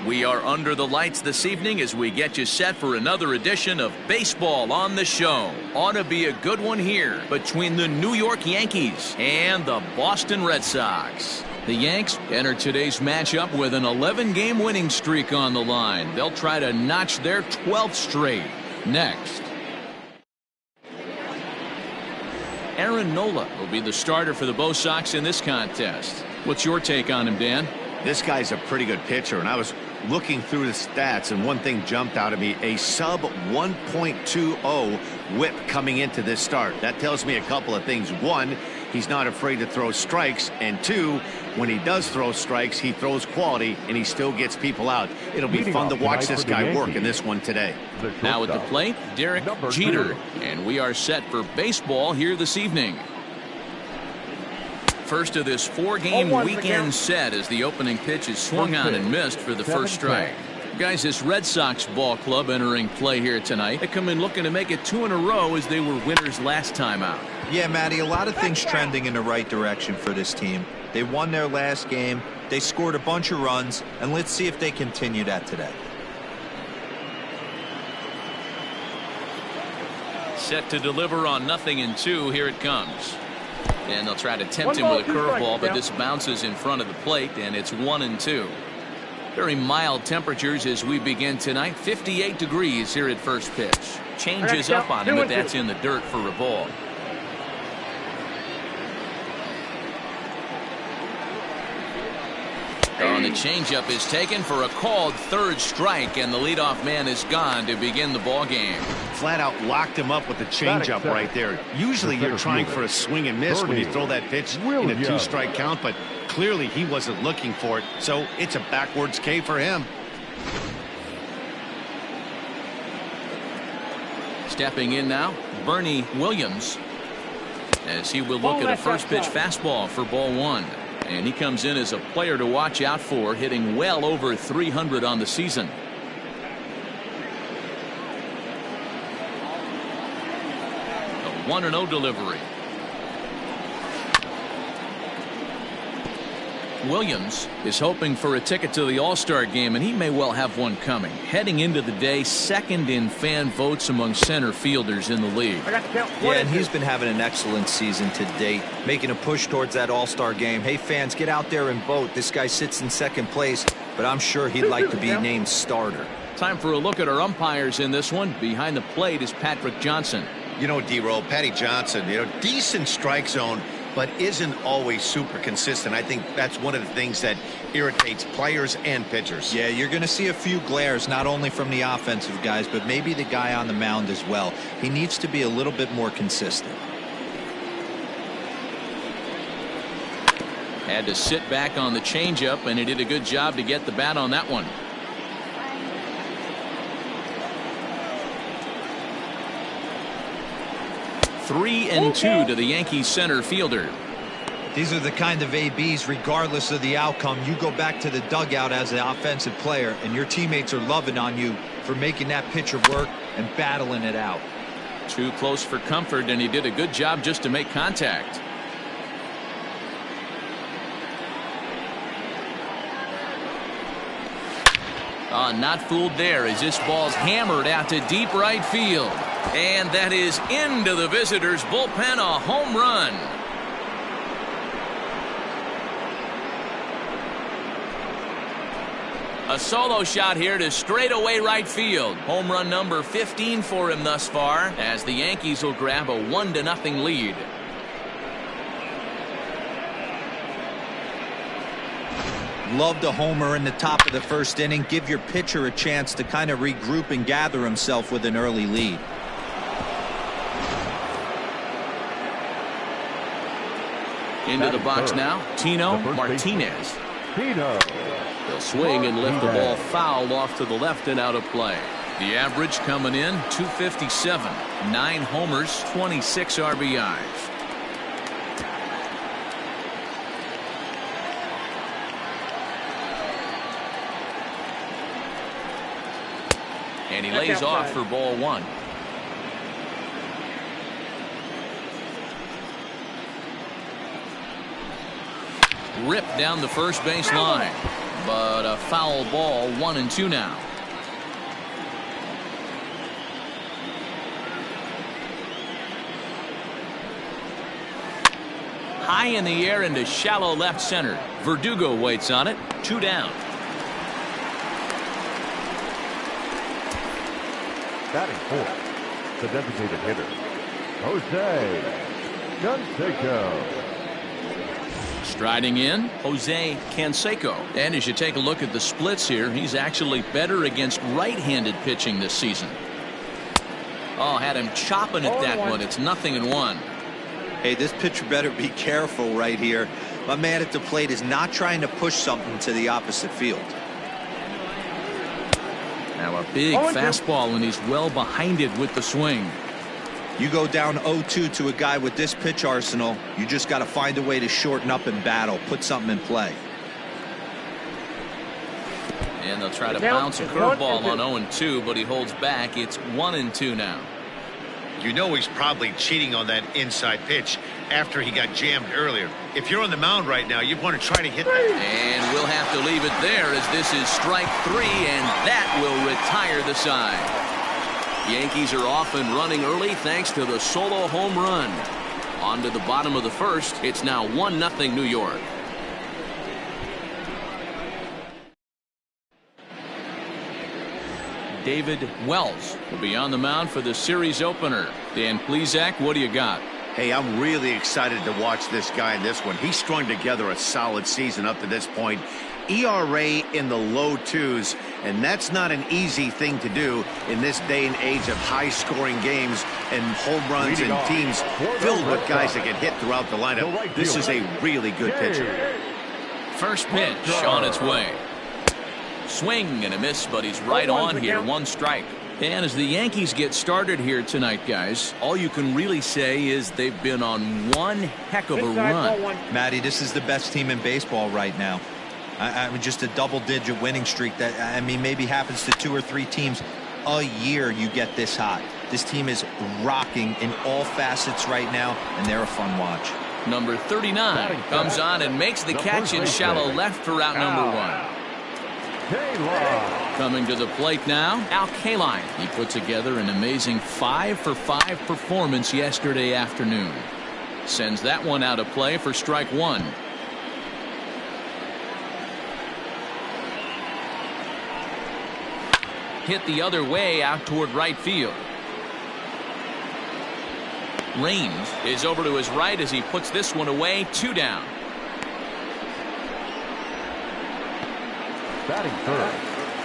We are under the lights this evening as we get you set for another edition of Baseball on the Show. Ought to be a good one here between the New York Yankees and the Boston Red Sox. The Yanks enter today's matchup with an 11-game winning streak on the line. They'll try to notch their 12th straight. Next. Aaron Nola will be the starter for the Bo Sox in this contest. What's your take on him, Dan? This guy's a pretty good pitcher, and I was looking through the stats, and one thing jumped out at me: a sub 1.20 whip coming into this start. That tells me a couple of things. One, he's not afraid to throw strikes, and two, when he does throw strikes, he throws quality and he still gets people out. It'll be fun to watch this guy work in this one today. Now at the plate, Derek Jeter, and we are set for baseball here this evening. First of this four-game weekend set as the opening pitch is swung on and missed for the first strike. Guys, this Red Sox ball club entering play here tonight. They come in looking to make it 2 in a row as they were winners last time out. Yeah, Matty, a lot of things trending in the right direction for this team. They won their last game, they scored a bunch of runs, and let's see if they continue that today. Set to deliver on 0-2. Here it comes. And they'll try to tempt him with a curveball, but this bounces in front of the plate, and it's 1-2. Very mild temperatures as we begin tonight. 58 degrees here at first pitch. Changes up on him, but that's in the dirt for a ball. And the changeup is taken for a called third strike, and the leadoff man is gone to begin the ball game. Flat out locked him up with the changeup right there. Usually you're trying for a swing and miss when you throw that pitch in a 2-strike count, but clearly he wasn't looking for it, so it's a backwards K for him. Stepping in now, Bernie Williams, as he will look at a first pitch fastball for ball 1. And he comes in as a player to watch out for, hitting well over 300 on the season. A 1-0 delivery. Williams is hoping for a ticket to the All-Star game, and he may well have one coming. Heading into the day, second in fan votes among center fielders in the league. Yeah, and he's been having an excellent season to date, making a push towards that All-Star game. Hey, fans, get out there and vote. This guy sits in second place, but I'm sure he'd like to be named starter. Time for a look at our umpires in this one. Behind the plate is Patrick Johnson. You know, D-Roll, Patty Johnson, decent strike zone, but isn't always super consistent. I think that's one of the things that irritates players and pitchers. Yeah, you're going to see a few glares, not only from the offensive guys, but maybe the guy on the mound as well. He needs to be a little bit more consistent. Had to sit back on the changeup, and he did a good job to get the bat on that one. Three and 2 to the Yankees center fielder. These are the kind of ABs, regardless of the outcome. You go back to the dugout as an offensive player, and your teammates are loving on you for making that pitcher work and battling it out. Too close for comfort, and he did a good job just to make contact. Not fooled there as this ball's hammered out to deep right field. And that is into the visitors' bullpen, a home run. A solo shot here to straightaway right field. Home run number 15 for him thus far, as the Yankees will grab a 1-0 lead. Love the homer in the top of the first inning. Give your pitcher a chance to kind of regroup and gather himself with an early lead. Into the box now, Tino Martinez. He'll swing and lift the ball foul off to the left and out of play. The average coming in 257, 9 homers, 26 RBIs. And he lays off for ball 1. Ripped down the first base line. But a foul ball, 1-2 now. High in the air into shallow left center. Verdugo waits on it. 2 down. Batting fourth, the designated hitter, Jose Canseco. Striding in, Jose Canseco. And as you take a look at the splits here, he's actually better against right-handed pitching this season. Oh, had him chopping at that one. It's 0-1. Hey, this pitcher better be careful right here. My man at the plate is not trying to push something to the opposite field. Now a big fastball, and he's well behind it with the swing. You go down 0-2 to a guy with this pitch arsenal, you just got to find a way to shorten up and battle, put something in play. And they'll try to bounce a curveball on 0-2, but he holds back. It's 1-2 now. You know he's probably cheating on that inside pitch after he got jammed earlier. If you're on the mound right now, you want to try to hit that. And we'll have to leave it there, as this is strike 3, and that will retire the side. Yankees are off and running early thanks to the solo home run. On to the bottom of the first. It's now 1-0 New York. David Wells will be on the mound for the series opener. Dan Plesac, what do you got? Hey, I'm really excited to watch this guy in this one. He's strung together a solid season up to this point. ERA in the low 2s, and that's not an easy thing to do in this day and age of high-scoring games and home runs and teams filled with guys that get hit throughout the lineup. This is a really good pitcher. First pitch on its way. Swing and a miss, but he's right on here. 1 strike. And as the Yankees get started here tonight, guys, all you can really say is they've been on one heck of a run. Matty, this is the best team in baseball right now. I mean, just a double-digit winning streak that, I mean, maybe happens to 2 or 3 teams a year. You get this hot. This team is rocking in all facets right now, and they're a fun watch. Number 39 comes on and makes the catch in shallow left for out number 1. Coming to the plate now, Al Kaline. He put together an amazing 5-for-5 performance yesterday afternoon. Sends that one out of play for strike 1. Hit the other way out toward right field. Raines is over to his right as he puts this one away. 2 down. Batting third.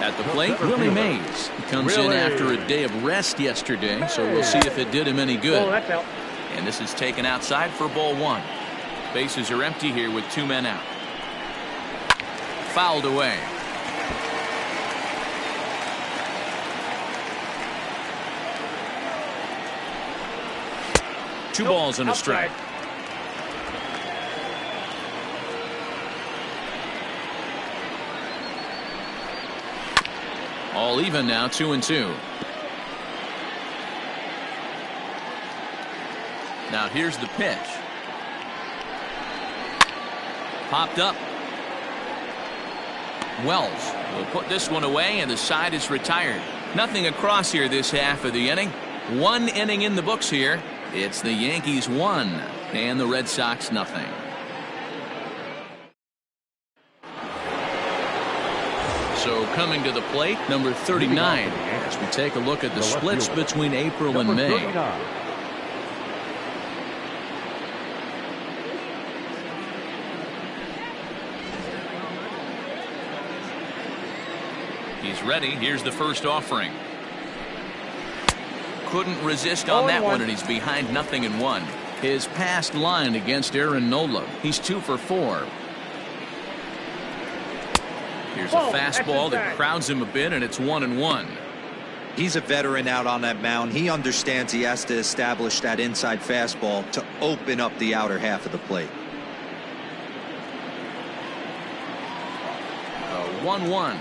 At the plate, Willie Mays. He comes in after a day of rest yesterday, so we'll see if it did him any good. And this is taken outside for ball 1. Bases are empty here with 2 men out. Fouled away. Two balls and a strike. All even now, 2-2. Now here's the pitch. Popped up. Wells will put this one away, and the side is retired. Nothing across here this half of the inning. 1 inning in the books here. It's the Yankees 1 and the Red Sox nothing. So coming to the plate, number 39, as we take a look at the splits between April and May. He's ready. Here's the first offering. Couldn't resist on that one, and he's behind 0-1. His past line against Aaron Nola. He's 2 for 4. Here's a fastball that crowds him a bit, and it's 1-1. He's a veteran out on that mound. He understands he has to establish that inside fastball to open up the outer half of the plate. 1-1.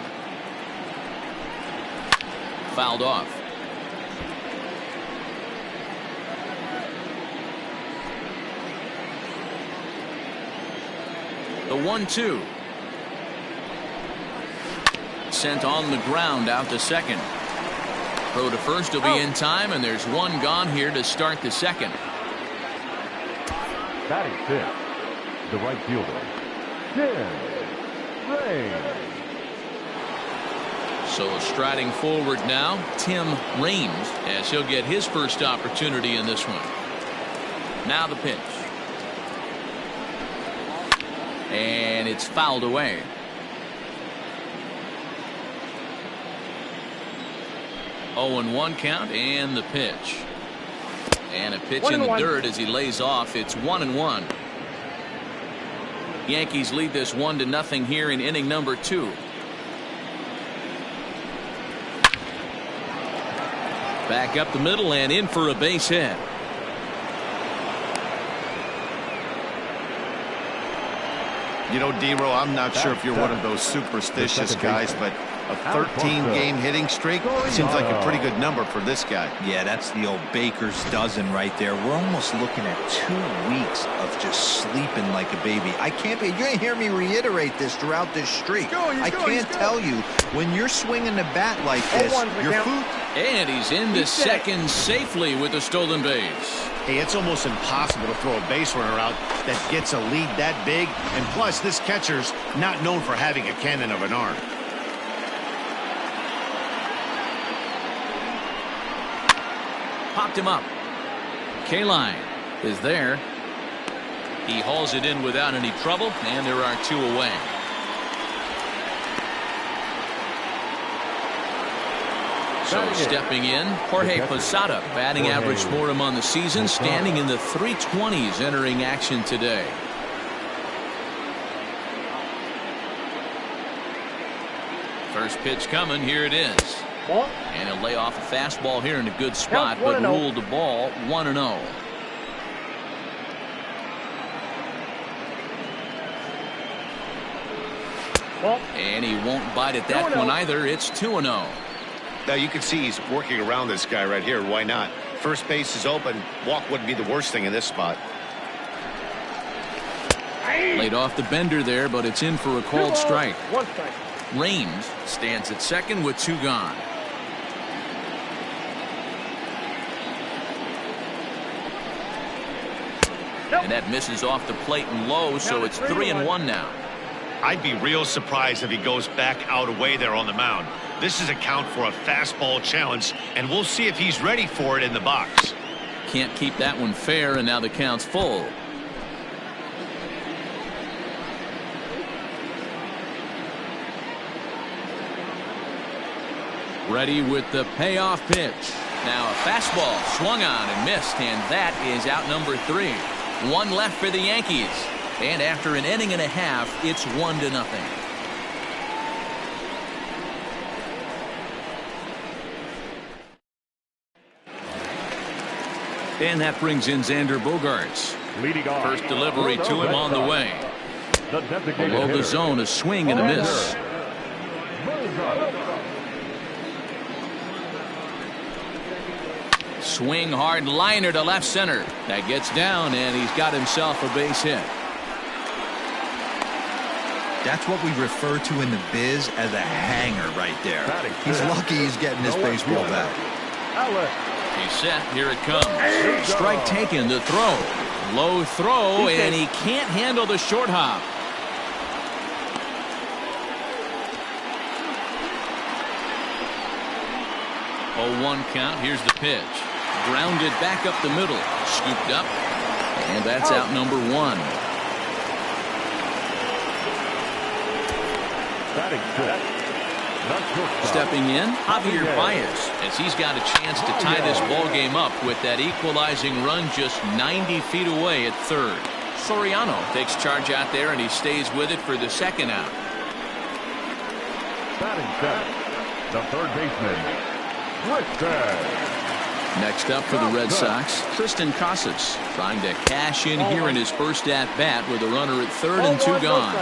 Fouled off. The 1-2. Sent on the ground out to second. Throw to first will be in time, and there's one gone here to start the second. Batting fifth, the right fielder, Tim Raines. So striding forward now, Tim Raines, as he'll get his first opportunity in this one. Now the pitch. And it's fouled away. Oh, and 1 count, and the pitch. And a pitch in the dirt as he lays off. It's 1-1. Yankees lead this 1-0 here in inning number 2. Back up the middle and in for a base hit. You know, D-Row, I'm not sure if you're one of those superstitious guys, but a 13-game hitting streak seems like a pretty good number for this guy. Yeah, that's the old baker's dozen right there. We're almost looking at 2 weeks of just sleeping like a baby. I can't be. You're going to hear me reiterate this throughout this streak. I can't tell you, when you're swinging the bat like this, your food. And he's into second safely with the stolen base. Hey, it's almost impossible to throw a base runner out that gets a lead that big. And plus, this catcher's not known for having a cannon of an arm. Popped him up. K-line is there. He hauls it in without any trouble, and there are 2 away. So stepping in, Jorge Posada, batting average for him on the season, standing in the 320s entering action today. First pitch coming, here it is. And he'll lay off a fastball here in a good spot, but ruled the ball 1-0. And he won't bite at that one either. It's 2-0. Now you can see he's working around this guy right here. Why not? First base is open. Walk wouldn't be the worst thing in this spot. Laid off the bender there, but it's in for a called strike. Raines stands at second with 2 gone. And that misses off the plate and low, so it's 3-1 now. I'd be real surprised if he goes back out away there on the mound. This is a count for a fastball challenge, and we'll see if he's ready for it in the box. Can't keep that one fair, and now the count's full. Ready with the payoff pitch. Now a fastball swung on and missed, and that is out number 3. 1 left for the Yankees. And after an inning and a half, it's 1-0. And that brings in Xander Bogaerts. First delivery to him on the way. Below the zone, a swing and a miss. Swing hard liner to left center. That gets down, and he's got himself a base hit. That's what we refer to in the biz as a hanger right there. He's lucky he's getting this baseball back. He's set. Here it comes. Strike taken. The throw. Low throw, and he can't handle the short hop. Oh, 1 count. Here's the pitch. Grounded back up the middle. Scooped up. And that's out number 1. Stepping in, Javier Baez, as he's got a chance to tie this ball game up with that equalizing run just 90 feet away at third. Soriano takes charge out there, and he stays with it for the 2nd out. Batting seventh, the third baseman, Tristan. Next up for the Red Sox, Tristan Casas, trying to cash in here in his first at-bat with a runner at third and 2 gone.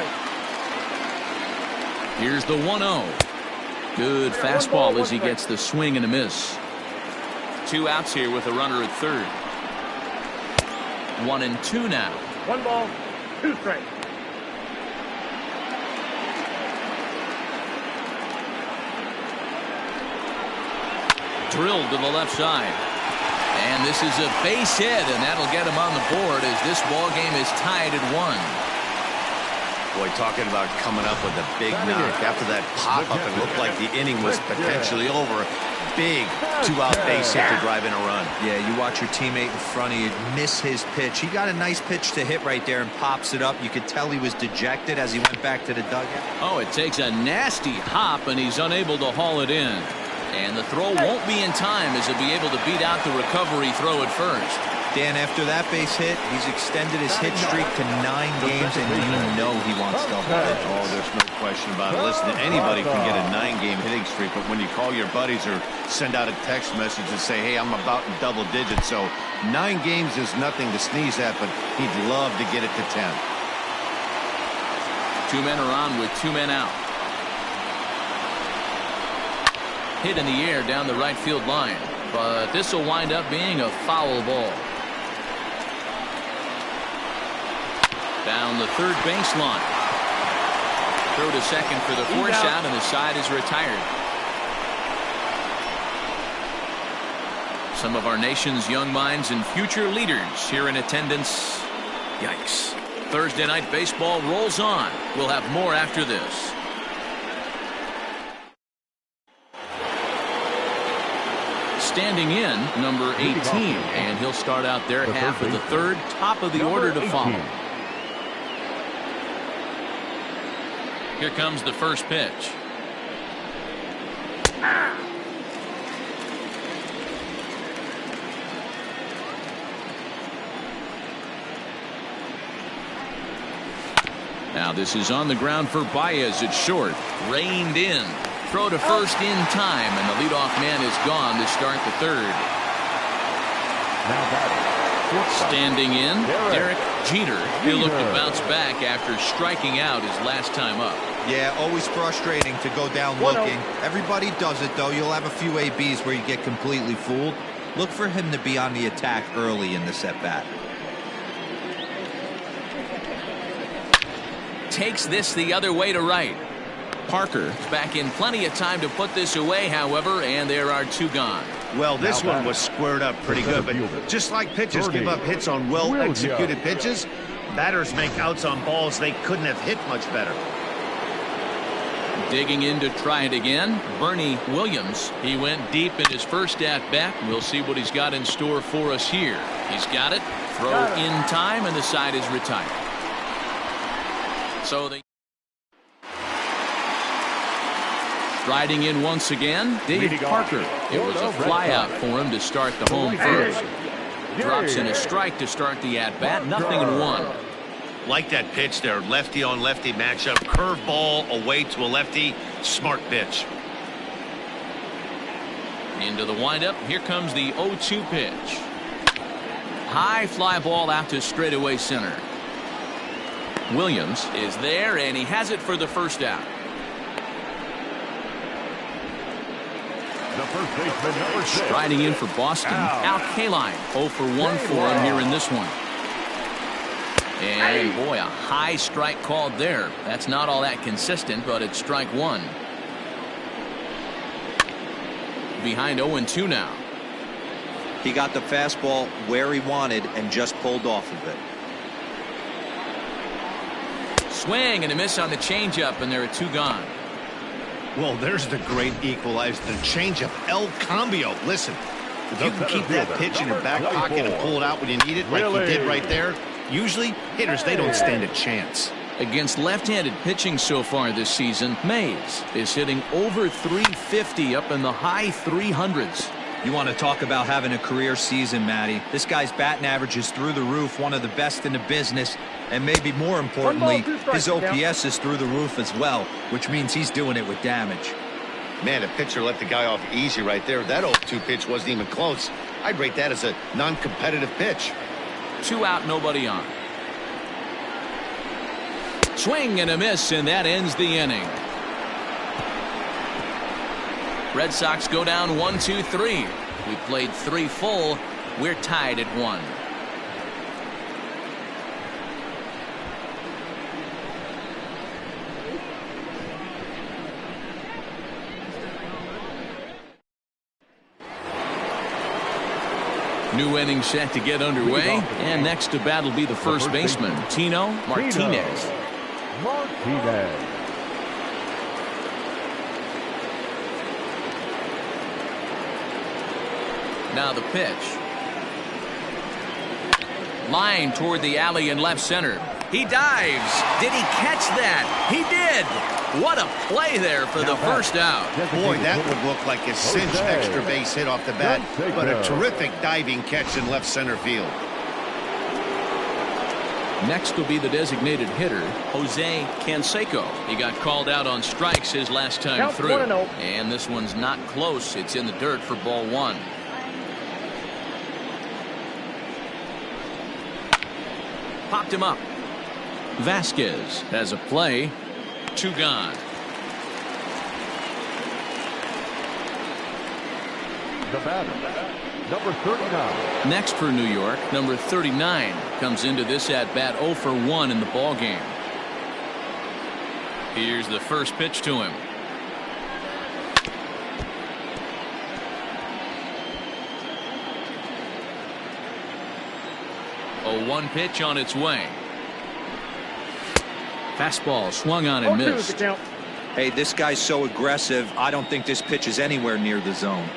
Here's the 1-0. Good fastball as he gets the swing and a miss. 2 outs here with a runner at third. 1-2 now. 1 ball, 2 strikes. Drilled to the left side. And this is a base hit, and that'll get him on the board as this ball game is tied at 1. Boy, talking about coming up with a big knock. After that pop-up, it looked like the inning was potentially over. Big two-out base hit to drive in a run. Yeah, you watch your teammate in front of you miss his pitch. He got a nice pitch to hit right there and pops it up. You could tell he was dejected as he went back to the dugout. Oh, it takes a nasty hop, and he's unable to haul it in. And the throw won't be in time as he'll be able to beat out the recovery throw at first. Dan, after that base hit, he's extended his hit streak to 9 games, and you know he wants double digits. Oh, there's no question about it. Listen, anybody can get a 9-game hitting streak, but when you call your buddies or send out a text message and say, hey, I'm about in double digits, so 9 games is nothing to sneeze at, but he'd love to get it to 10. 2 men are on with 2 men out. Hit in the air down the right field line, but this will wind up being a foul ball. Down the third baseline. Throw to second for the force out, and the side is retired. Some of our nation's young minds and future leaders here in attendance. Yikes. Thursday night baseball rolls on. We'll have more after this. Standing in, number 18, and he'll start out their half of the third, top of the order to follow. Here comes the first pitch. Now this is on the ground for Baez at short. Reined in. Throw to first in time, and the leadoff man is gone to start the third. Standing in, Derek Jeter. He'll look to bounce back after striking out his last time up. Yeah, always frustrating to go down looking. Everybody does it, though. You'll have a few ABs where you get completely fooled. Look for him to be on the attack early in this at-bat. Takes this the other way to right. Parker is back in plenty of time to put this away, however, and there are 2 gone. Well, this one was squared up pretty good, but just like pitchers give up hits on well-executed pitches, batters make outs on balls they couldn't have hit much better. Digging in to try it again, Bernie Williams. He went deep in his first at-bat. We'll see what he's got in store for us here. He's got it. Throw in time, and the side is retired. So they... Riding in once again, Dave Parker. It was a fly out for him to start the home first. Drops in a strike to start the at-bat. Nothing in 1. Like that pitch there, lefty on lefty matchup, curveball away to a lefty, smart pitch. Into the windup, here comes the 0-2 pitch. High fly ball out to straightaway center. Williams is there, and he has it for the first out. The first baseman, number 6. Striding in for Boston, Al Kaline. 0 for 1 for him here in this one. And boy, a high strike called there. That's not all that consistent, but it's strike 1. Behind 0-2 now. He got the fastball where he wanted and just pulled off of it. Swing and a miss on the changeup, and there are 2 gone. Well, there's the great equalizer, the changeup, El Cambio. Listen, if you can keep that pitch in your back pocket and pull it out when you need it, like he did right there, usually hitters, they don't stand a chance. Against left-handed pitching so far this season, Mays is hitting over 350 up in the high 300s. You want to talk about having a career season, Matty. This guy's batting average is through the roof, one of the best in the business, and maybe more importantly, his OPS is through the roof as well, which means he's doing it with damage. Man, the pitcher let the guy off easy right there. That 0-2 pitch wasn't even close. I'd rate that as a non-competitive pitch. 2 out, nobody on. Swing and a miss, and that ends the inning. Red Sox go down 1-2-3. We played 3 full. We're tied at 1. New inning set to get underway, and next to bat will be the first baseman, Tino Martinez. Now the pitch. Line toward the alley in left center. He dives. Did he catch that? He did. What a play there for the first out. Boy, that would look like a cinch extra base hit off the bat, but a terrific diving catch in left center field. Next will be the designated hitter, Jose Canseco. He got called out on strikes his last time through. And this one's not close. It's in the dirt for ball one. Popped him up. Vasquez has a play. 2 gone. The batter, number 39. Next for New York, number 39 comes into this at bat 0 for 1 in the ball game. Here's the first pitch to him. A 1 pitch on its way. Fastball swung on and missed. Hey, this guy's so aggressive. I don't think this pitch is anywhere near the zone.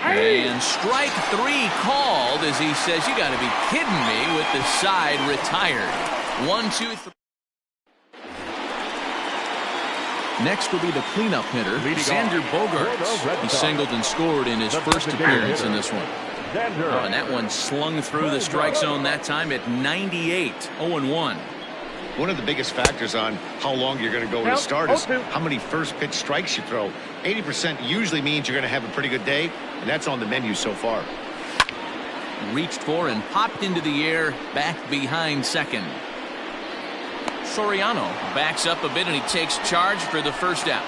And strike 3 called as he says, "You got to be kidding me," with the side retired. 1, 2, 3. Next will be the cleanup hitter, Xander Bogaerts. He singled and scored in his first appearance in this one. And that one slung through the strike zone that time at 98, 0-1. One of the biggest factors on how long you're going to go to start is how many first pitch strikes you throw. 80% usually means you're going to have a pretty good day, and that's on the menu so far. Reached for and popped into the air, back behind second. Soriano backs up a bit and he takes charge for the first out.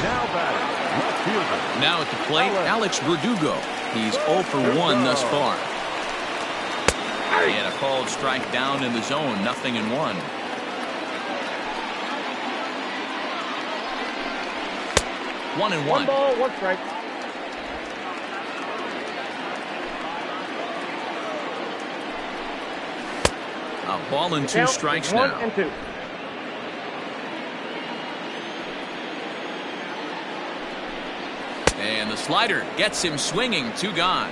Now batting, left fielder. Now at the plate, Alex Verdugo. He's 0 for 1 thus far. And a called strike down in the zone, 0-1. One and one. 1 ball, 1 strike. A ball and 2 strikes now. 1 and 2. And the slider gets him swinging. 2 gone.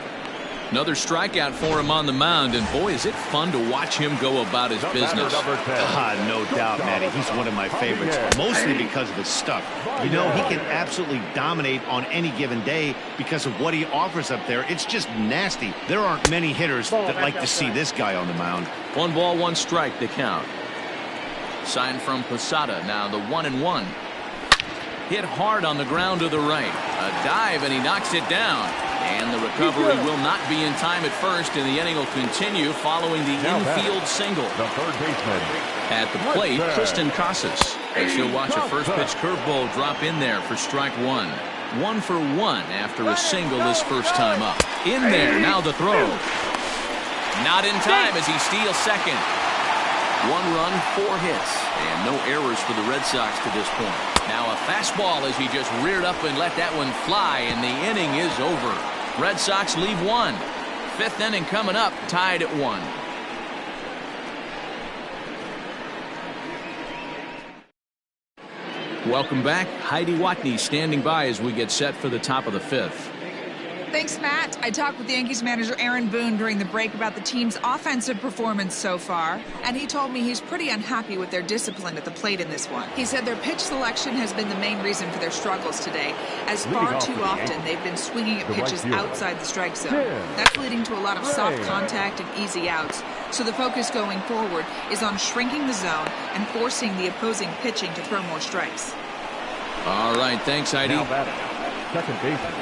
Another strikeout for him on the mound, and boy, is it fun to watch him go about his business. No doubt, Matty. He's one of my favorites, mostly because of his stuff. You know, he can absolutely dominate on any given day because of what he offers up there. It's just nasty. There aren't many hitters that like to see this guy on the mound. 1 ball, 1 strike to count. Sign from Posada. Now the 1-1. Hit hard on the ground to the right. A dive, and he knocks it down. And the recovery will not be in time at first, and the inning will continue following the infield single. The third baseman. At the plate, Tristan Casas. As he'll watch a first pitch curveball drop in there for strike 1. 1 for 1 after a single his first time up. In there, now the throw. Not in time as he steals second. 1 run, 4 hits, and no errors for the Red Sox to this point. Now a fastball as he just reared up and let that one fly, and the inning is over. Red Sox leave 1. 5th inning coming up, tied at 1. Welcome back. Heidi Watney standing by as we get set for the top of the 5th. Thanks, Matt. I talked with the Yankees manager Aaron Boone during the break about the team's offensive performance so far, and he told me he's pretty unhappy with their discipline at the plate in this one. He said their pitch selection has been the main reason for their struggles today, as far too often they've been swinging at pitches outside the strike zone. That's leading to a lot of soft contact and easy outs, so the focus going forward is on shrinking the zone and forcing the opposing pitching to throw more strikes. All right, thanks, Heidi. Now batting, second baseman,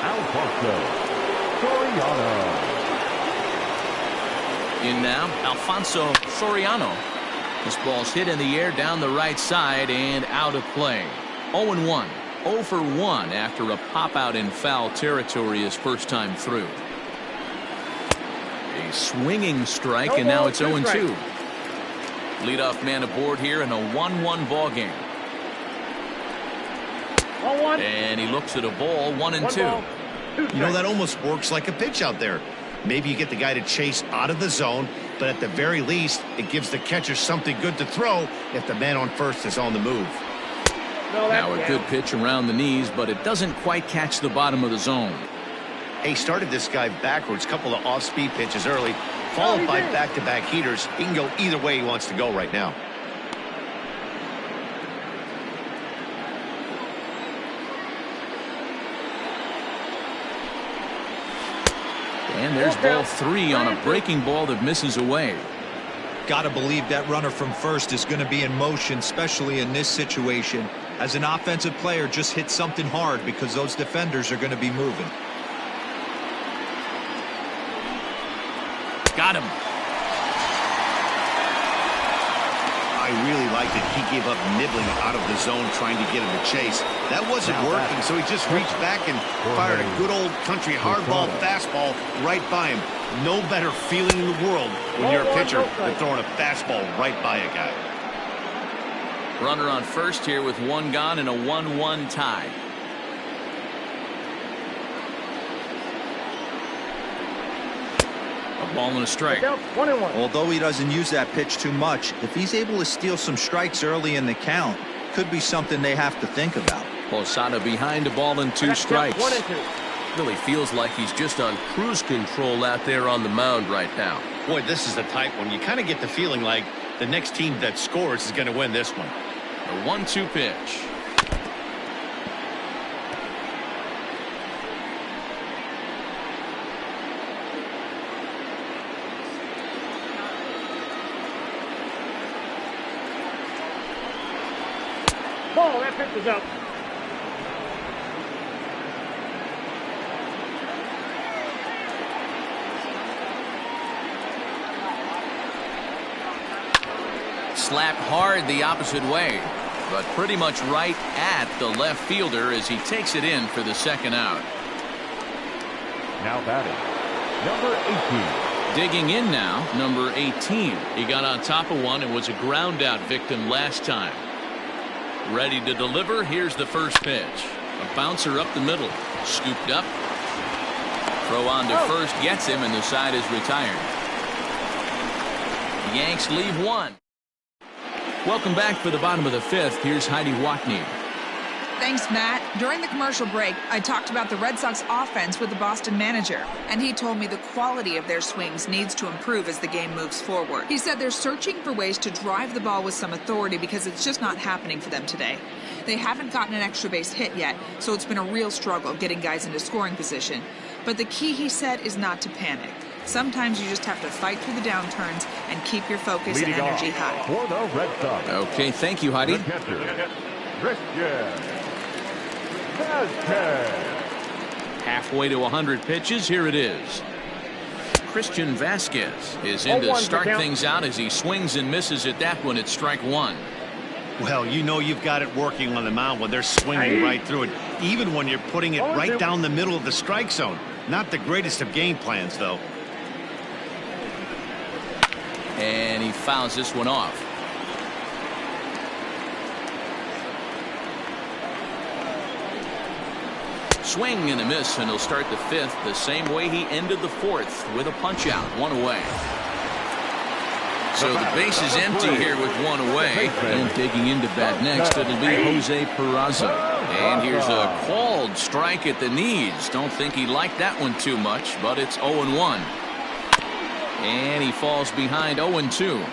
Alfonso Soriano. In now, Alfonso Soriano. This ball's hit in the air down the right side and out of play. 0-1. 0 for 1 after a pop-out in foul territory his first time through. A swinging strike, and now it's 0-2. Leadoff man aboard here in a 1-1 ball game. And he looks at a ball, 1-2. You know, that almost works like a pitch out there. Maybe you get the guy to chase out of the zone, but at the very least, it gives the catcher something good to throw if the man on first is on the move. Now a good pitch around the knees, but it doesn't quite catch the bottom of the zone. He started this guy backwards, couple of off-speed pitches early, followed by back-to-back heaters. He can go either way he wants to go right now. And there's ball 3 on a breaking ball that misses away. Got to believe that runner from first is going to be in motion, especially in this situation. As an offensive player, just hit something hard because those defenders are going to be moving. Got him. I really liked it. He gave up nibbling out of the zone trying to get him to chase. That wasn't working, so he just reached back and fired a good old country hardball fastball right by him. No better feeling in the world when you're a pitcher than throwing a fastball right by a guy. Runner on first here with 1 gone and a 1-1 tie. A ball and a strike. Although he doesn't use that pitch too much, if he's able to steal some strikes early in the count, could be something they have to think about. Posada behind a ball and 2 strikes. 1-2. Really feels like he's just on cruise control out there on the mound right now. Boy, this is the type one. You kind of get the feeling like the next team that scores is going to win this one. A 1-2 pitch. Ball, that pitch is up. Slapped hard the opposite way, but pretty much right at the left fielder as he takes it in for the second out. Now batting, number 18. Digging in now, number 18. He got on top of one and was a ground out victim last time. Ready to deliver. Here's the first pitch. A bouncer up the middle. Scooped up. Throw on to first. Gets him, and the side is retired. The Yanks leave 1. Welcome back for the bottom of the 5th. Here's Heidi Watney. Thanks, Matt. During the commercial break, I talked about the Red Sox offense with the Boston manager, and he told me the quality of their swings needs to improve as the game moves forward. He said they're searching for ways to drive the ball with some authority because it's just not happening for them today. They haven't gotten an extra base hit yet, so it's been a real struggle getting guys into scoring position. But the key, he said, is not to panic. Sometimes you just have to fight through the downturns and keep your focus and energy high. For the Red Sox. Okay, thank you, Heidi. The catcher, Christian Vasquez. Halfway to 100 pitches. Here it is. Christian Vasquez is in to start things out as he swings and misses at that one at strike 1. Well, you know you've got it working on the mound when they're swinging right through it, even when you're putting it right down the middle of the strike zone. Not the greatest of game plans, though. And he fouls this one off. Swing and a miss, and he'll start the 5th the same way he ended the 4th with a punch out, 1 away. So the base is empty here with 1 away. And digging into bat next, it'll be Jose Peraza. And here's a called strike at the knees. Don't think he liked that one too much, but it's 0-1. And he falls behind 0-2.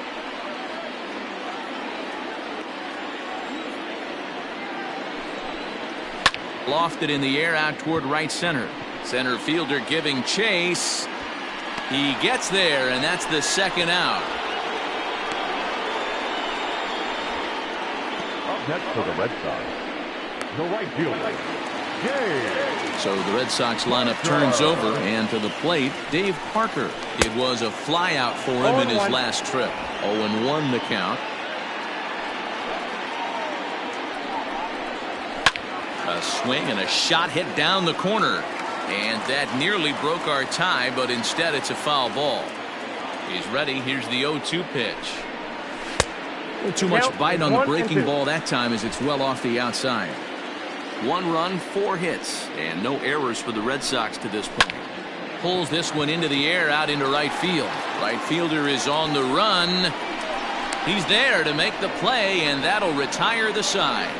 Lofted in the air out toward right center. Center fielder giving chase. He gets there, and that's the second out. Up next for the Red Sox, the right fielder, Jay. So the Red Sox lineup turns over, and to the plate, Dave Parker. It was a flyout for him in his last trip. 0-1 the count. A swing and a shot hit down the corner. And that nearly broke our tie, but instead it's a foul ball. He's ready. Here's the 0-2 pitch. A little too much bite on the breaking ball that time as it's well off the outside. 1 run, 4 hits, and no errors for the Red Sox to this point. Pulls this one into the air out into right field. Right fielder is on the run. He's there to make the play, and that'll retire the side.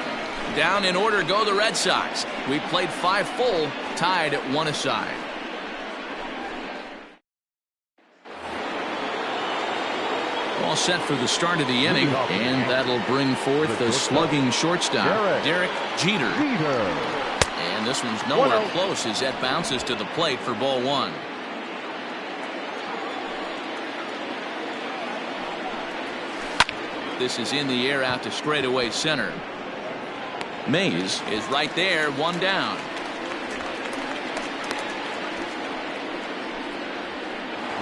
Down in order go the Red Sox. We played 5 full, tied at 1 aside. All set for the start of the inning, and that'll bring forth the slugging shortstop, Derek Jeter. And this one's nowhere close as that bounces to the plate for ball 1. This is in the air out to straightaway center. Mays is right there, 1 down.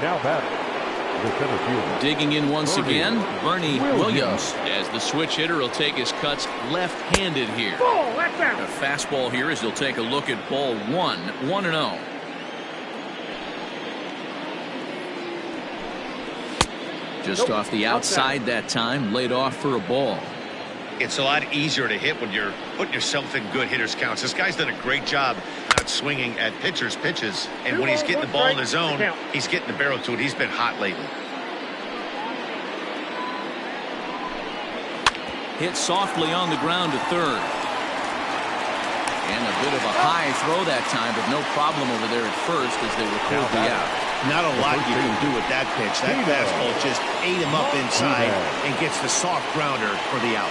Now batting, the center fielder. Digging in once again, Bernie Williams, as the switch hitter will take his cuts left-handed here. Ball, that's out. A fastball here as he'll take a look at ball 1, 1-0. Just off the outside that time, laid off for a ball. It's a lot easier to hit when you're putting yourself in good hitters counts. This guy's done a great job not swinging at pitchers' pitches. And when he's getting the ball in his zone, he's getting the barrel to it. He's been hot lately. Hit softly on the ground to third. And a bit of a high throw that time, but no problem over there at first as they record the out. Not a lot you can do with that pitch. That fastball just ate him up inside and gets the soft grounder for the out.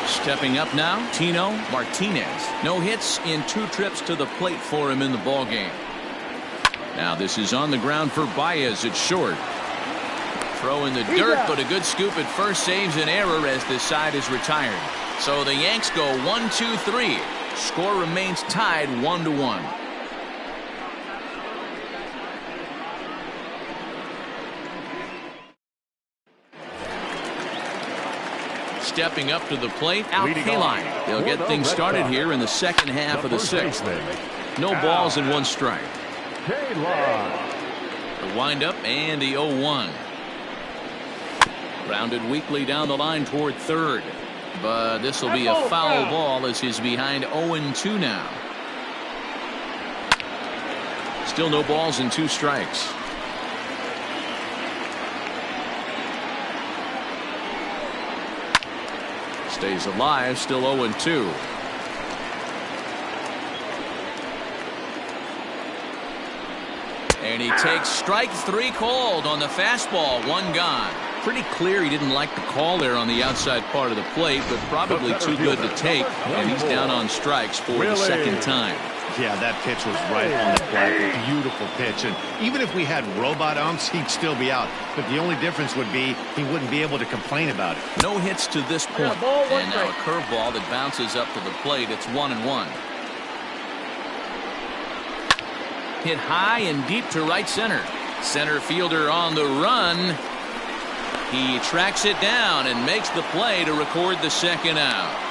Stepping up now, Tino Martinez. No hits in 2 trips to the plate for him in the ballgame. Now this is on the ground for Baez at short. Throw in the dirt, but a good scoop at first saves an error as this side is retired. So the Yanks go 1-2-3. Score remains tied 1-1. Stepping up to the plate, Al Kaline. They'll get things started here in the second half of the 6th. No balls and 1 strike. The windup and the 0-1. Grounded weakly down the line toward third. But this will be a foul ball as he's behind 0-2 now. Still no balls and 2 strikes. Stays alive, still 0-2. And he takes strike 3 called on the fastball, 1 gone. Pretty clear he didn't like the call there on the outside part of the plate, but probably too good to take, and he's down on strikes for the 2nd time. Yeah, that pitch was right on the plate. Beautiful pitch. And even if we had robot umps, he'd still be out. But the only difference would be he wouldn't be able to complain about it. No hits to this point. And now a curveball that bounces up to the plate. It's 1-1. Hit high and deep to right center. Center fielder on the run. He tracks it down and makes the play to record the 2nd out.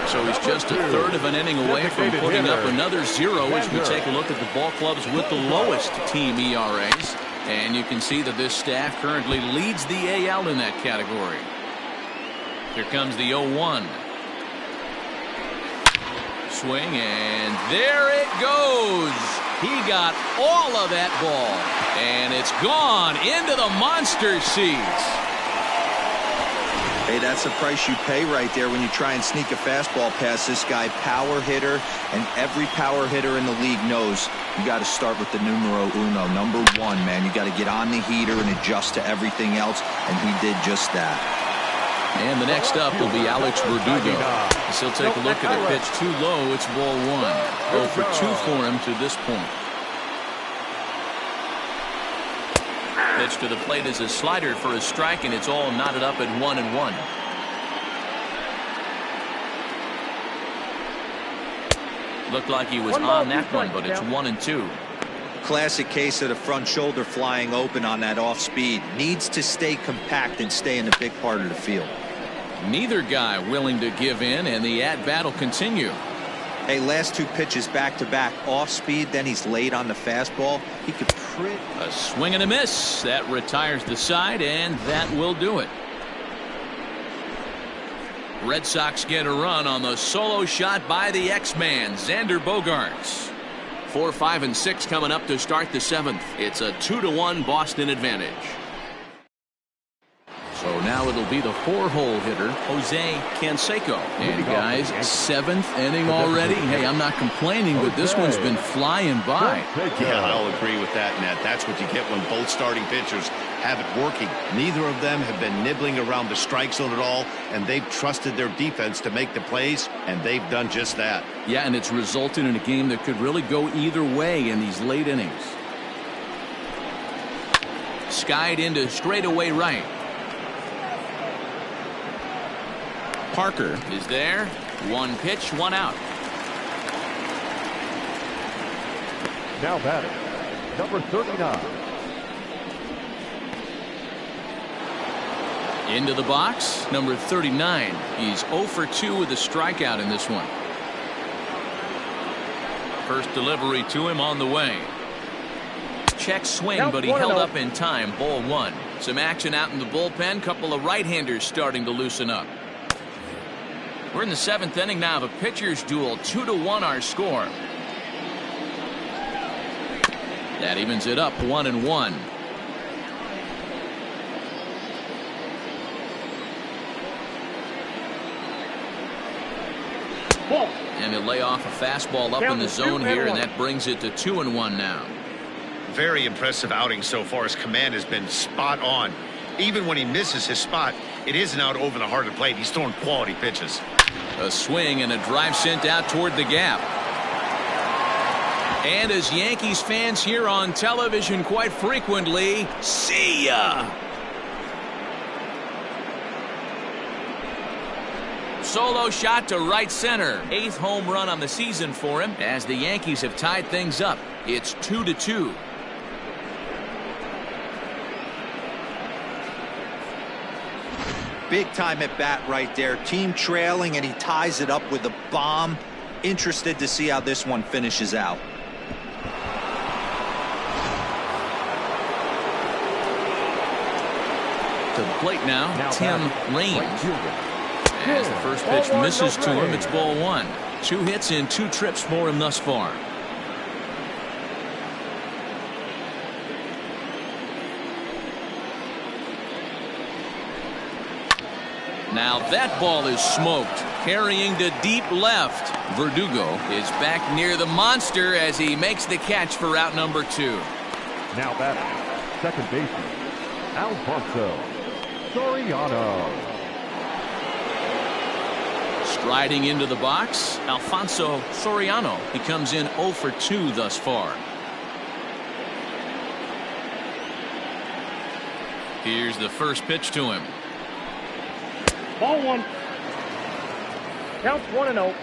So he's just a third of an inning away from putting up another 0 as we take a look at the ball clubs with the lowest team ERAs. And you can see that this staff currently leads the AL in that category. Here comes the 0-1. Swing, and there it goes. He got all of that ball, and it's gone into the monster seats. Hey, that's the price you pay right there when you try and sneak a fastball past this guy. Power hitter, and every power hitter in the league knows you got to start with the numero uno, number 1, man. You got to get on the heater and adjust to everything else, and he did just that. And the next up will be Alex Verdugo. So he'll take a look at a pitch too low. It's ball 1. 0 for 2 for him to this point. Pitch to the plate is a slider for a strike, and it's all knotted up at 1-1. Looked like he was on that one, but it's 1-2. Classic case of the front shoulder flying open on that off speed. Needs to stay compact and stay in the big part of the field. Neither guy willing to give in, and the at-bat will continue. Hey, last 2 pitches back-to-back off speed, then he's late on the fastball. He could a swing and a miss. That retires the side, and that will do it. Red Sox get a run on the solo shot by the X-Man, Xander Bogaerts. 4, 5, and 6 coming up to start the 7th. It's a 2-1 Boston advantage. So now it'll be the 4-hole hitter, Jose Canseco. And guys, 7th inning already. Hey, I'm not complaining, but this one's been flying by. Yeah, I'll agree with that, Ned. That's what you get when both starting pitchers have it working. Neither of them have been nibbling around the strike zone at all, and they've trusted their defense to make the plays, and they've done just that. Yeah, and it's resulted in a game that could really go either way in these late innings. Skied into straightaway right. Parker is there. 1 pitch, 1 out. Now batting, number 39. Into the box, number 39. He's 0 for 2 with a strikeout in this one. First delivery to him on the way. Check swing, but he held up in time. Ball 1. Some action out in the bullpen. Couple of right-handers starting to loosen up. We're in the 7th inning now of a pitcher's duel. 2-1 our score. That evens it up 1-1. And he'll lay off a fastball up in the zone here, and that brings it to 2-1 now. Very impressive outing so far. His command has been spot on. Even when he misses his spot, it isn't out over the heart of the plate. He's throwing quality pitches. A swing and a drive sent out toward the gap. And as Yankees fans hear on television quite frequently, see ya! Solo shot to right center. 8th home run on the season for him as the Yankees have tied things up. It's 2-2. Big time at bat right there. Team trailing, and he ties it up with a bomb. Interested to see how this one finishes out. To the plate now Tim Raines. As the first pitch misses to him, it's ball 1. 2 hits in 2 trips for him thus far. Now that ball is smoked, carrying to deep left. Verdugo is back near the monster as he makes the catch for out number 2. Now batting, second baseman, Alfonso Soriano. Striding into the box, Alfonso Soriano. He comes in 0 for 2 thus far. Here's the first pitch to him. Ball 1. Counts 1-0.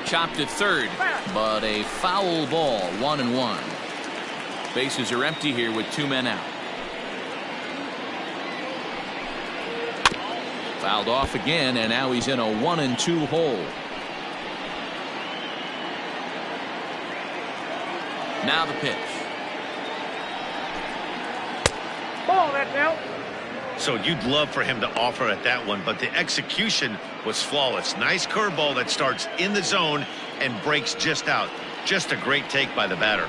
Chopped at third, but a foul ball. 1-1. Bases are empty here with 2 men out. Fouled off again, and now he's in a 1-2 hole. Now the pitch. Ball, that's out. So you'd love for him to offer at that one, but the execution was flawless. Nice curveball that starts in the zone and breaks just out. Just a great take by the batter.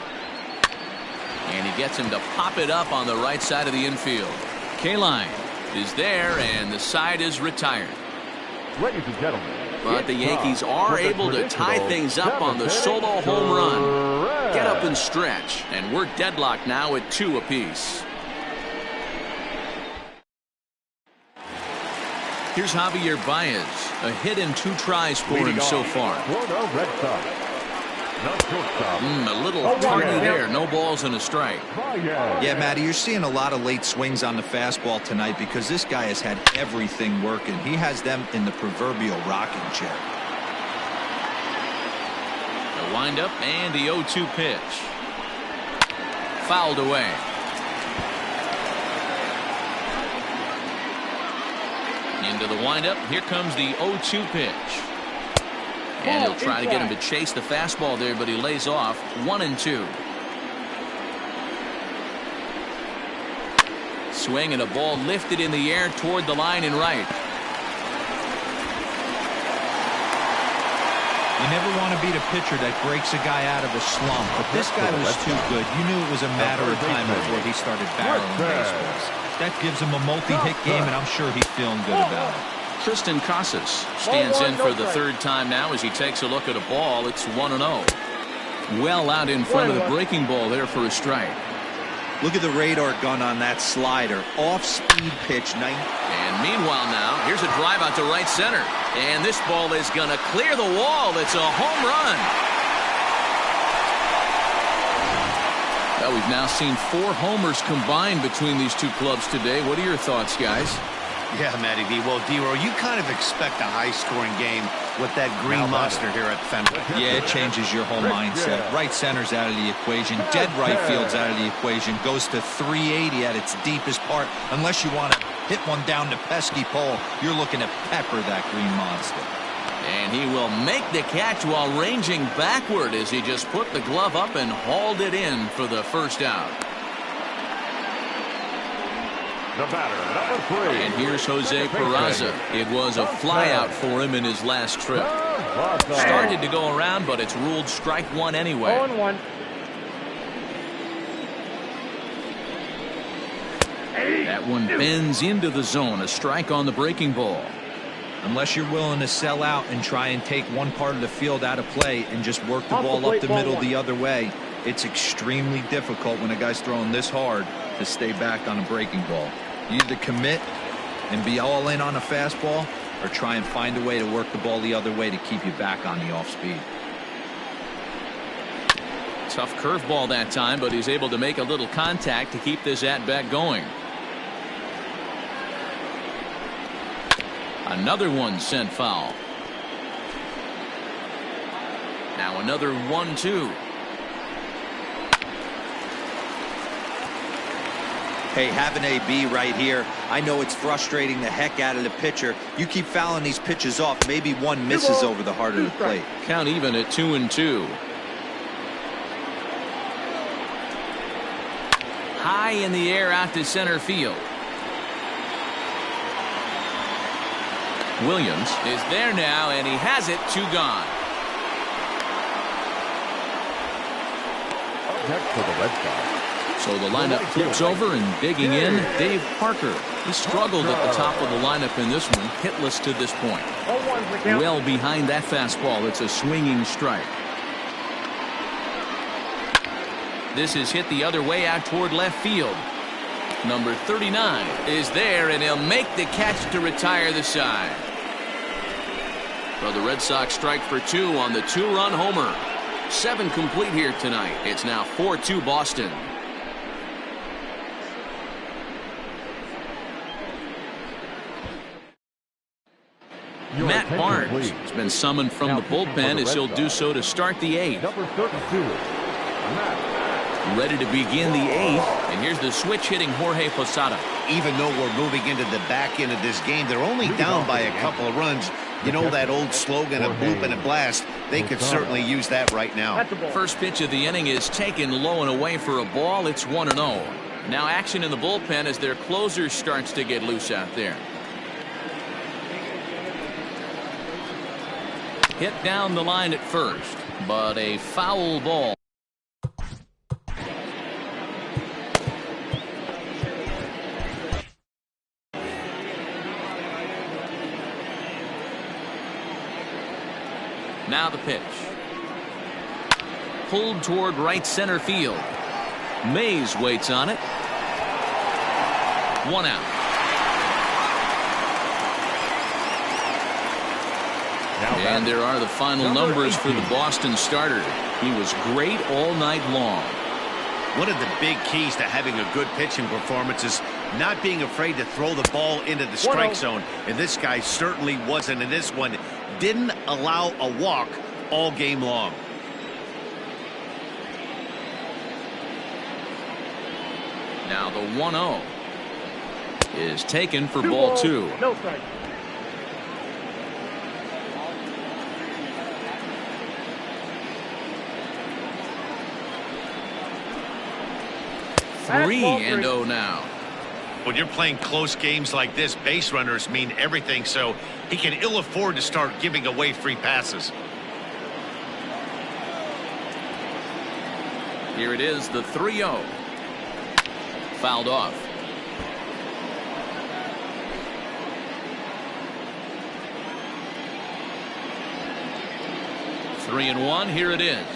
And he gets him to pop it up on the right side of the infield. K-line is there, and the side is retired. Ladies and gentlemen, but the Yankees are able to tie things up on the solo home run. Get up and stretch, and we're deadlocked now at 2 apiece. Here's Javier Baez. A hit in 2 tries for him so far. Red Sox. A little tardy there. No balls and a strike. Yeah, Matty, you're seeing a lot of late swings on the fastball tonight because this guy has had everything working. He has them in the proverbial rocking chair. The windup and the 0-2 pitch. Fouled away. Into the windup. Here comes the 0-2 pitch. And he'll try to get him to chase the fastball there, but he lays off. 1-2. swing and a ball lifted in the air toward the line and right. You never want to beat a pitcher that breaks a guy out of a slump, but this guy was too good. You knew it was a matter of time before he started barreling baseballs. That gives him a multi-hit game, and I'm sure he's feeling good about it. Tristan Casas stands in for the third time now as he takes a look at a ball. It's 1-0. Well out in front of the breaking ball there for a strike. Look at the radar gun on that slider. Off-speed pitch. And meanwhile now, here's a drive out to right center. And this ball is going to clear the wall. It's a home run. Well, we've now seen 4 homers combined between these two clubs today. What are your thoughts, guys? Yeah, Matty V. Well, D-Row, you kind of expect a high-scoring game with that green monster here at Fenway. Yeah, it changes your whole mindset. Right center's out of the equation. Dead right field's out of the equation. Goes to 380 at its deepest part. Unless you want to hit one down the pesky pole, you're looking to pepper that green monster. And he will make the catch while ranging backward as he just put the glove up and hauled it in for the first out. The batter, number 3. And here's Jose Peraza. It was a flyout for him in his last trip. Started to go around, but it's ruled strike one anyway. 0-1. That one bends into the zone. A strike on the breaking ball. Unless you're willing to sell out and try and take one part of the field out of play and just work the ball up the middle the other way, it's extremely difficult when a guy's throwing this hard to stay back on a breaking ball. You either commit and be all in on a fastball or try and find a way to work the ball the other way to keep you back on the off speed. Tough curveball that time, but he's able to make a little contact to keep this at-bat going. Another one sent foul. Now another 1-2. Hey, have an AB right here. I know it's frustrating the heck out of the pitcher. You keep fouling these pitches off. Maybe one misses over the heart of the plate. Count even at 2-2. High in the air out to center field. Williams is there now, and he has it. 2 gone. Next for the Red Sox. So the lineup flips over, and digging in, Dave Parker. He struggled at the top of the lineup in this one, hitless to this point. Well behind that fastball. It's a swinging strike. This is hit the other way out toward left field. Number 39 is there, and he'll make the catch to retire the side. So the Red Sox strike for 2 on the 2-run homer. 7 complete here tonight. It's now 4-2 Boston. Matt Barnes has been summoned from the bullpen as he'll do so to start the 8th. Number 32. Ready to begin the 8th, and here's the switch hitting Jorge Posada. Even though we're moving into the back end of this game, they're only down by a couple of runs. You know that old slogan, a bloop and a blast. They could certainly use that right now. First pitch of the inning is taken low and away for a ball. It's 1-0. Now action in the bullpen as their closer starts to get loose out there. Hit down the line at first, but a foul ball. Now the pitch. Pulled toward right center field. Mays waits on it. 1 out. And there are the final numbers for the Boston starter. He was great all night long. One of the big keys to having a good pitching performance is not being afraid to throw the ball into the strike zone. And this guy certainly wasn't in this one. Didn't allow a walk all game long. Now the 1-0 is taken for ball 2. No strike. Three and 0 now. when you're playing close games like this, base runners mean everything, so he can ill afford to start giving away free passes. Here it is, the 3-0. Fouled off. Three and one. Here it is.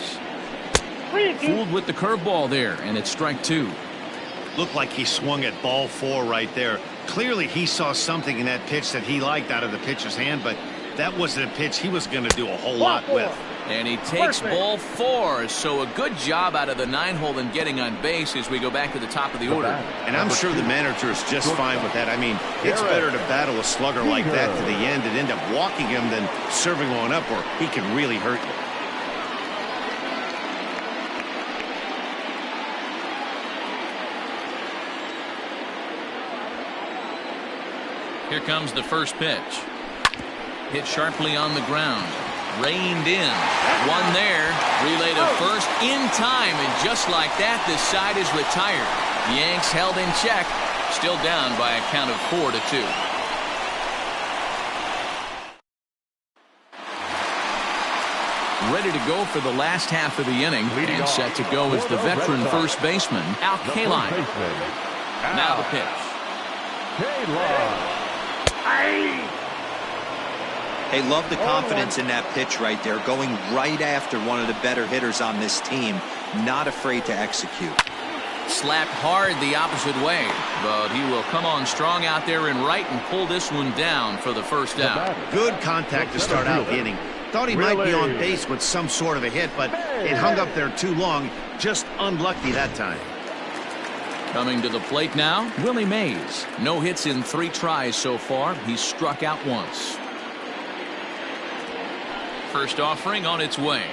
Fooled with the curveball there, and it's strike two. Looked like he swung at ball 4 right there. Clearly he saw something in that pitch that he liked out of the pitcher's hand, but that wasn't a pitch he was going to do a whole lot with. And he takes ball 4, so a good job out of the 9-hole in getting on base as we go back to the top of the order. And I'm sure the manager is just fine with that. I mean, it's better to battle a slugger like that to the end and end up walking him than serving one up where he can really hurt you. Here comes the first pitch. Hit sharply on the ground. Reined in. One there. Relay to first in time. And just like that, this side is retired. The Yanks held in check. Still down by a count of 4-2. Ready to go for the last half of the inning. And set to go is the veteran first baseman, Al Kaline. Now the pitch. Hey, love the confidence in that pitch right there, going right after one of the better hitters on this team, not afraid to execute. Slapped hard the opposite way, but he will come on strong out there in right and pull this one down for the first out. Good contact to start out the inning. Thought he might be on base with some sort of a hit, but it hung up there too long. Just unlucky that time. Coming to the plate now, Willie Mays. No hits in 3 tries so far. He's struck out once. First offering on its way.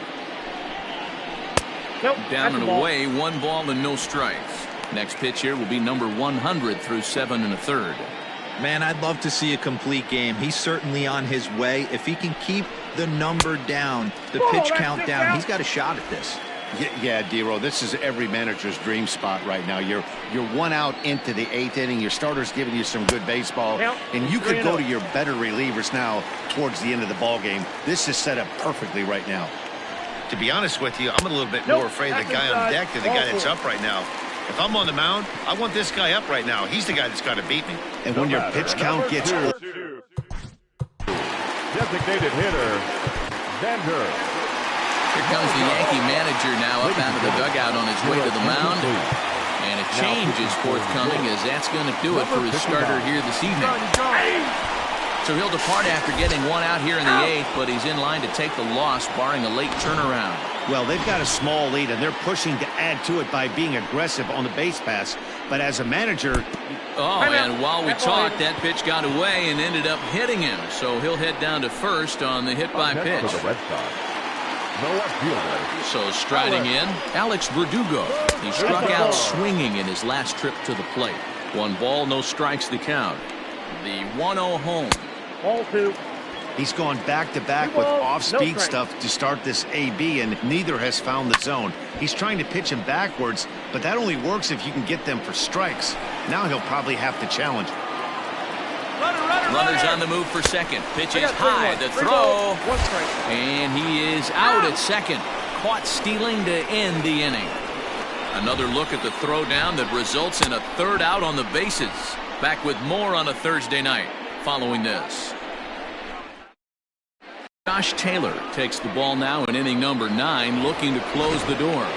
Down and away, 1 ball and no strikes. Next pitch here will be number 100 through 7 1/3. Man, I'd love to see a complete game. He's certainly on his way. If he can keep the number down, the pitch count down, he's got a shot at this. Yeah, D-Row, this is every manager's dream spot right now. You're 1 out into the 8th inning. Your starter's giving you some good baseball, and you could go to your better relievers now towards the end of the ball game. This is set up perfectly right now. To be honest with you, I'm a little bit more afraid of the guy on deck than the guy that's up right now. If I'm on the mound, I want this guy up right now. He's the guy that's got to beat me. And when your pitch count gets... Designated hitter, Vander. Here comes the Yankee manager now up out of the dugout on his way to the mound. And a change is forthcoming as that's going to do it for his starter here this evening. So he'll depart after getting 1 out here in the 8th, but he's in line to take the loss, barring a late turnaround. Well, they've got a small lead, and they're pushing to add to it by being aggressive on the base pass. But as a manager... Oh, and while we talked, that pitch got away and ended up hitting him. So he'll head down to first on the hit by pitch. So striding in, Alex Verdugo. He struck out swinging in his last trip to the plate. 1 ball, no strikes the count. The 1-0 home. Ball 2. He's gone back-to-back with off-speed stuff to start this AB, and neither has found the zone. He's trying to pitch him backwards, but that only works if you can get them for strikes. Now he'll probably have to challenge. Runners on the move for second. Pitch is high. The throw. And he is out at second. Caught stealing to end the inning. Another look at the throw down that results in a 3rd out on the bases. Back with more on a Thursday night following this. Josh Taylor takes the ball now in inning number 9, looking to close the door.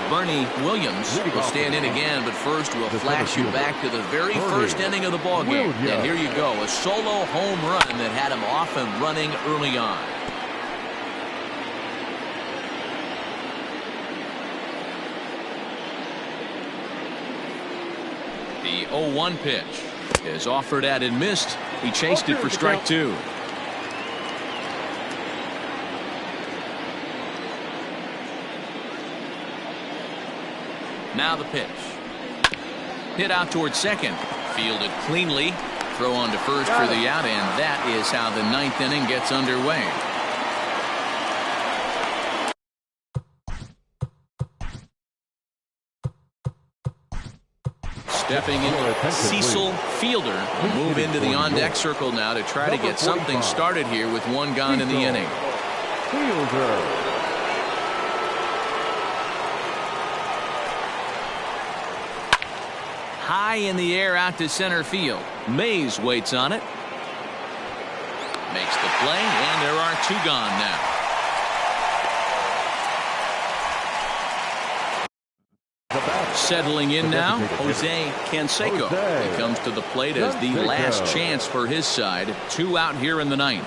Bernie Williams will stand in again, but first we'll flash you back to the very first inning of the ballgame. And here you go, a solo home run that had him off and running early on. The 0-1 pitch is offered at and missed. He chased it for strike 2. Now the pitch. Hit out towards second. Fielded cleanly. Throw on to first for the out, and that is how the 9th inning gets underway. Stepping into Cecil Fielder will move into the on-deck circle now to try to get something started here with one gone in the inning. Fielder. High in the air out to center field. Mays waits on it. Makes the play, and there are two gone now. Settling in now, Jose Canseco. He comes to the plate as the last chance for his side. Two out here in the ninth.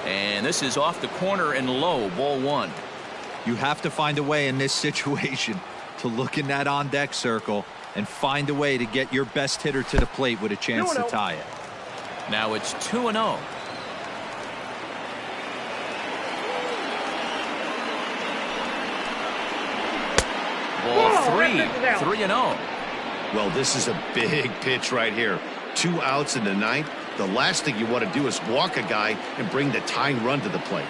And this is off the corner and low, ball one. You have to find a way in this situation to look in that on-deck circle and find a way to get your best hitter to the plate with a chance to tie it. Now it's 2-0. Ball three, 3-0. Well, this is a big pitch right here. 2 outs in the ninth. The last thing you want to do is walk a guy and bring the tying run to the plate.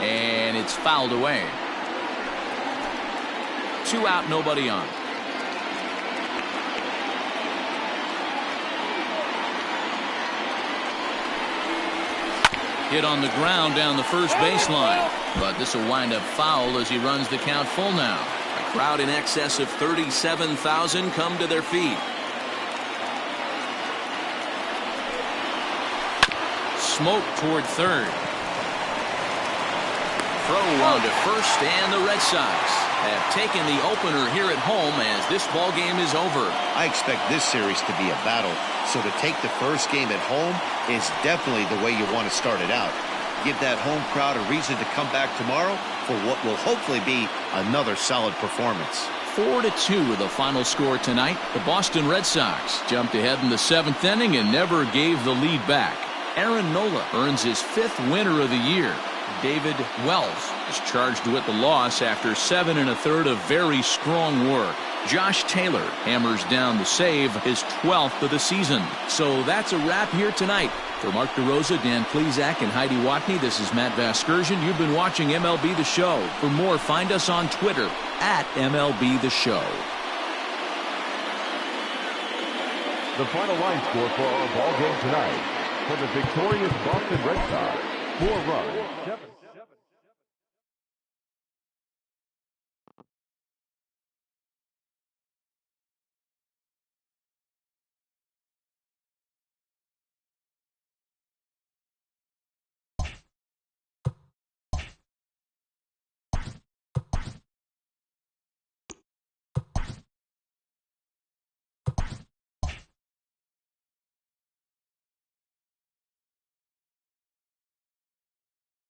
And it's fouled away. 2 out, nobody on. Hit on the ground down the first baseline. But this will wind up foul as he runs the count full now. A crowd in excess of 37,000 come to their feet. Smoke toward third. Throw on to first, and the Red Sox have taken the opener here at home as this ball game is over. I expect this series to be a battle, so to take the first game at home is definitely the way you want to start it out. Give that home crowd a reason to come back tomorrow for what will hopefully be another solid performance. 4-2 the final score tonight. The Boston Red Sox jumped ahead in the 7th inning and never gave the lead back. Aaron Nola earns his 5th winner of the year. David Wells is charged with the loss after 7 1/3 of very strong work. Josh Taylor hammers down the save, his 12th of the season. So that's a wrap here tonight. For Mark DeRosa, Dan Plesac, and Heidi Watney, this is Matt Vasgersian. You've been watching MLB The Show. For more, find us on Twitter at MLB The Show. The final line score for our ball game tonight. For the victorious Boston Red Sox, 4 runs, 7